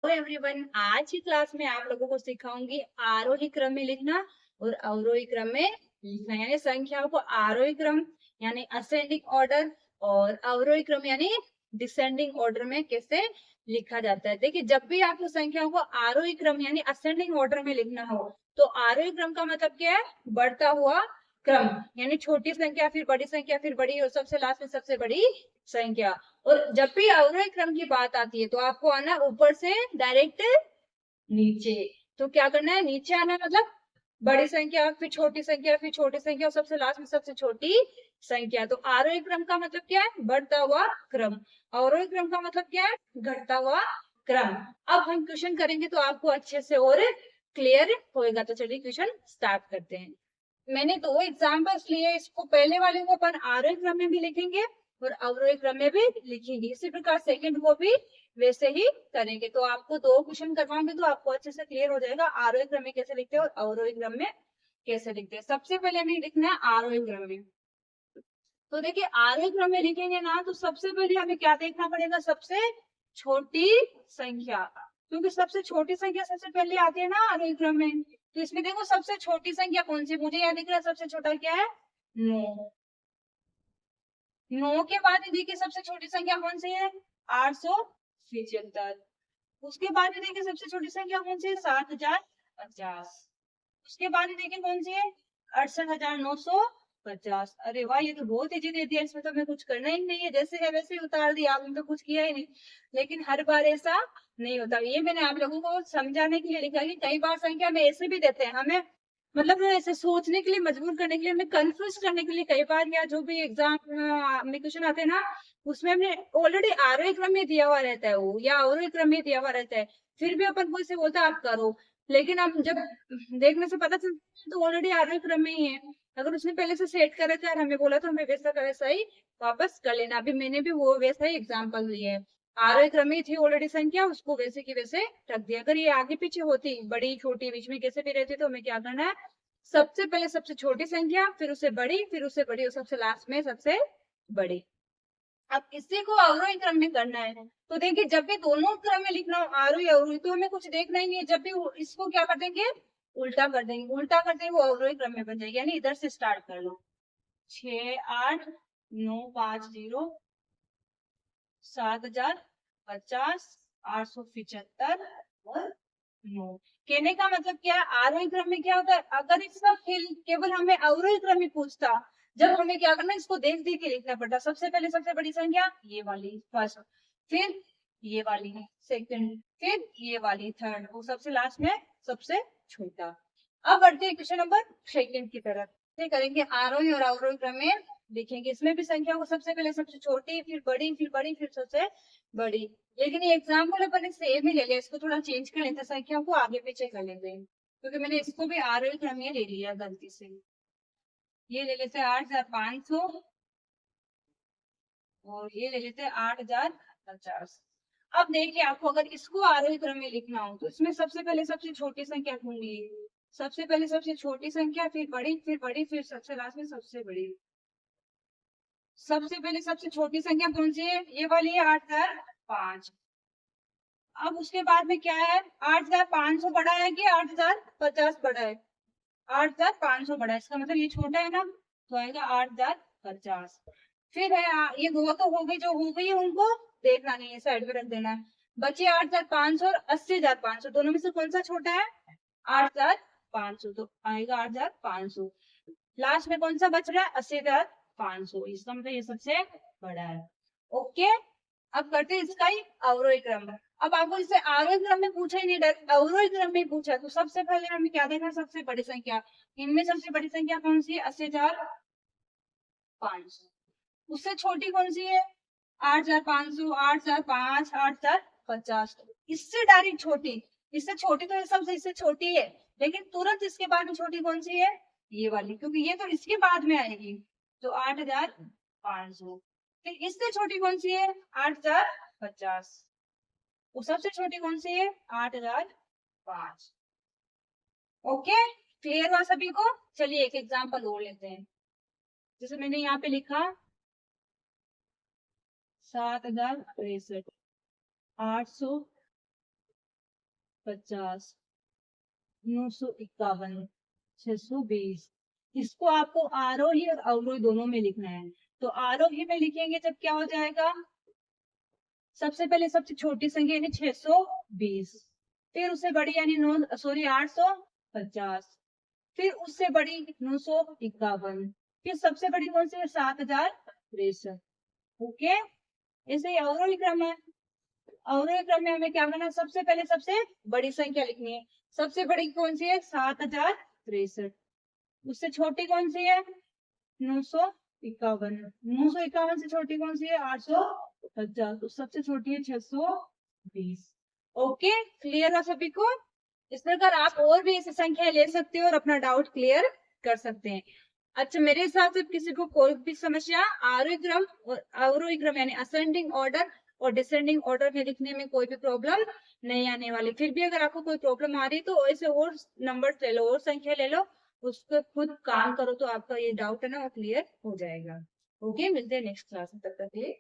Hello everyone, आज की class में आप लोगों को सिखाऊंगी आरोही क्रम में लिखना और अवरोही क्रम में लिखना। यानी संख्याओं को आरोही क्रम यानी असेंडिंग ऑर्डर और अवरोही क्रम यानी डिसेंडिंग ऑर्डर में कैसे लिखा जाता है। देखिए, जब भी आपको संख्याओं को आरोही क्रम यानी असेंडिंग ऑर्डर में लिखना हो तो आरोही क्रम का मतलब क्या है? बढ़ता हुआ क्रम। यानी छोटी संख्या फिर बड़ी संख्या फिर बड़ी और सबसे लास्ट में सबसे बड़ी संख्या। और जब भी अवरोही क्रम की बात आती है तो आपको आना ऊपर से डायरेक्ट नीचे। तो क्या करना है? नीचे आना है, मतलब बड़ी संख्या फिर छोटी संख्या फिर छोटी संख्या और सबसे लास्ट में सबसे छोटी संख्या। तो आरोही क्रम का मतलब क्या है? बढ़ता हुआ क्रम। अवरोही क्रम का मतलब क्या है? घटता हुआ क्रम। अब हम क्वेश्चन करेंगे तो आपको अच्छे से और क्लियर होएगा। तो चलिए क्वेश्चन स्टार्ट करते हैं। मैंने दो एग्जाम्पल्स लिए, इसको पहले वाले को अपन आरोही क्रम में भी लिखेंगे और अवरोही क्रम में भी लिखेंगे। इसी प्रकार सेकंड को भी वैसे ही करेंगे। तो आपको दो क्वेश्चन करवाऊंगे तो आपको अच्छे से क्लियर हो जाएगा आरोही क्रम में कैसे लिखते हैं और अवरोही क्रम में कैसे लिखते हैं। सबसे पहले हमें लिखना है आरोही क्रम में। तो देखिए, आरोही क्रम में लिखेंगे ना तो सबसे पहले हमें क्या देखना पड़ेगा? सबसे छोटी संख्या, क्योंकि सबसे छोटी संख्या सबसे पहले आती है ना आरोही क्रम में। तो इसमें देखो सबसे छोटी संख्या कौन सी? मुझे यहाँ दिख रहा है सबसे छोटा क्या है? 9। 9 के बाद देखिए सबसे छोटी संख्या कौन सी है? 875। उसके बाद देखिए सबसे छोटी संख्या कौन सी है? 7050। उसके बाद देखिए कौन सी है? 68,950। अरे वाह, ये तो बहुत इजी दे दिया, इसमें तो हमें कुछ करना ही नहीं है, जैसे है वैसे ही उतार दिया आपने, तो कुछ किया ही नहीं। लेकिन हर बार ऐसा नहीं होता। ये मैंने आप लोगों को समझाने के लिए लिखा कि कई बार संख्या में ऐसे भी देते हैं हमें, मतलब ऐसे सोचने के लिए, मजबूर करने के लिए, हमें कंफ्यूज करने के लिए। कई बार या जो भी एग्जाम में क्वेश्चन आते हैं ना, उसमें हमने ऑलरेडी आरोही क्रम में दिया हुआ रहता है वो, या अवरोही क्रम में दिया हुआ रहता है, फिर भी अपन को इसे बोलता है आप करो। लेकिन हम जब देखने से पता चलता है तो ऑलरेडी आरोही क्रम में ही है। अगर उसने पहले से सेट कर रखा है और हमें बोला तो हमें वैसा का वैसा ही वापस कर लेना। अभी मैंने भी वो वैसा ही एग्जाम्पल दिए है। आरोही क्रम में थी ऑलरेडी संख्या, उसको वैसे की वैसे रख दिया। अगर ये आगे पीछे होती, बड़ी छोटी बीच में कैसे भी रहती, तो हमें क्या करना है? सबसे पहले सबसे छोटी संख्या, फिर उससे बड़ी, फिर उससे बड़ी और सबसे लास्ट में सबसे बड़ी। अब इसी को अवरोही क्रम में करना है। तो देखिए, जब भी दोनों क्रम में लिखना हो आरोही अवरोही, तो हमें कुछ देखना ही नहीं है। जब भी इसको क्या कर देंगे? उल्टा कर देंगे। उल्टा कर देंगे वो अवरोही क्रम में बन जाएगी। यानी इधर से स्टार्ट कर लो। 68,950, 7050, 875 और 9। कहने का मतलब क्या है? आरोही क्रम में क्या होता है? अगर इसका केवल हमें अवरोही क्रम में पूछता, जब हमें क्या करना है? इसको देख देख के लिखना पड़ता। सबसे पहले सबसे बड़ी संख्या ये वाली फर्स्ट, फिर ये वाली सेकंड, फिर ये वाली थर्ड, वो सबसे लास्ट में सबसे छोटा। अब बढ़ते हैं क्वेश्चन नंबर सेकंड की तरफ। ये करेंगे आरोही और अवरोही क्रम में लिखेंगे। इसमें भी संख्या को सबसे पहले सबसे छोटी, फिर बड़ी, फिर बड़ी, फिर सबसे बड़ी। लेकिन ये एग्जाम्पल अपन सेम ही ले लिया, इसको थोड़ा चेंज कर लेते, संख्या को आगे पीछे कर लेते हैं, क्योंकि मैंने इसको भी आरोही क्रम में ले लिया गलती से। ये ले लेते हैं 8,500 और ये ले लेते हैं 8,050। अब देखिए, आपको अगर इसको आरोही क्रम में लिखना हो तो इसमें सबसे पहले सबसे छोटी संख्या ढूंढनी है। सबसे पहले सबसे छोटी संख्या, फिर बड़ी, फिर बड़ी, फिर सबसे लास्ट में सबसे बड़ी। सबसे पहले सबसे छोटी संख्या कौन सी है? ये वाली है, 8,005। अब उसके बाद में क्या है? 8,500 बड़ा है कि 8,050 बड़ा है? 8,500 बड़ा है, इसका मतलब ये छोटा है ना, तो आएगा 8,050। फिर है ये दो तो हो गई, जो हो गई है उनको देखना नहीं है, साइड में रख देना है। बचे 8,500 और 80,500, दोनों में से कौन सा छोटा है? 8,500, तो आएगा 8,500। लास्ट में कौन सा बच रहा है? 80,500, इसका मतलब ये सबसे बड़ा है। ओके। अब करते हैं इसका ही अवरोही क्रम। अब आपको इसे आरोही क्रम में पूछा ही नहीं, डायरेक्ट अवरोही क्रम में पूछा, तो सबसे पहले हमें क्या देखना? सबसे बड़ी संख्या। इनमें सबसे बड़ी संख्या कौन सी है? 80,500। उससे छोटी कौन सी है? 8,500, 8,005, 8,050। इससे डायरेक्ट छोटी, इससे छोटी तो ये सबसे इससे छोटी है, लेकिन तुरंत इसके बाद में छोटी कौन सी है? ये वाली, क्योंकि ये तो इसके बाद में आएगी। तो 8,500। फिर इससे छोटी कौन सी है? 8,050। वो सबसे छोटी कौन सी है? 8,005। ओके, क्लियर हुआ सभी को? चलिए एक एग्जांपल और लेते हैं। जैसे मैंने यहाँ पे लिखा 7,063, 800, 50, 951, 620। इसको आपको आरोही और अवरोही दोनों में लिखना है। तो आरोही में लिखेंगे जब क्या हो जाएगा, सबसे पहले सबसे छोटी संख्या यानी 620, फिर उससे बड़ी यानी 850, फिर उससे बड़ी 951, फिर सबसे बड़ी कौन सी है, 7063। ओके, ऐसे ही अवरोही क्रम है। अवरोही क्रम में हमें क्या करना है, सबसे पहले सबसे बड़ी संख्या लिखनी है। सबसे बड़ी कौन सी है, 7063। उससे छोटी कौन सी है, 951। 951 से छोटी कौन सी है, 850। तो सबसे छोटी है 620। ओके, क्लियर है सभी को। इस प्रकार आप और भी ऐसी संख्या ले सकते हो और अपना डाउट क्लियर कर सकते हैं। अच्छा, मेरे हिसाब से किसी को कोई भी समस्या आरोही क्रम और अवरोही क्रम यानी असेंडिंग ऑर्डर और डिसेंडिंग ऑर्डर में लिखने में कोई भी प्रॉब्लम नहीं आने वाली। फिर भी अगर आपको कोई प्रॉब्लम आ रही तो ऐसे और नंबर ले लो और संख्या ले लो, उस पर खुद काम करो तो आपका ये डाउट है ना वो क्लियर हो जाएगा। ओके, मिलते हैं नेक्स्ट क्लास में, तब तक के लिए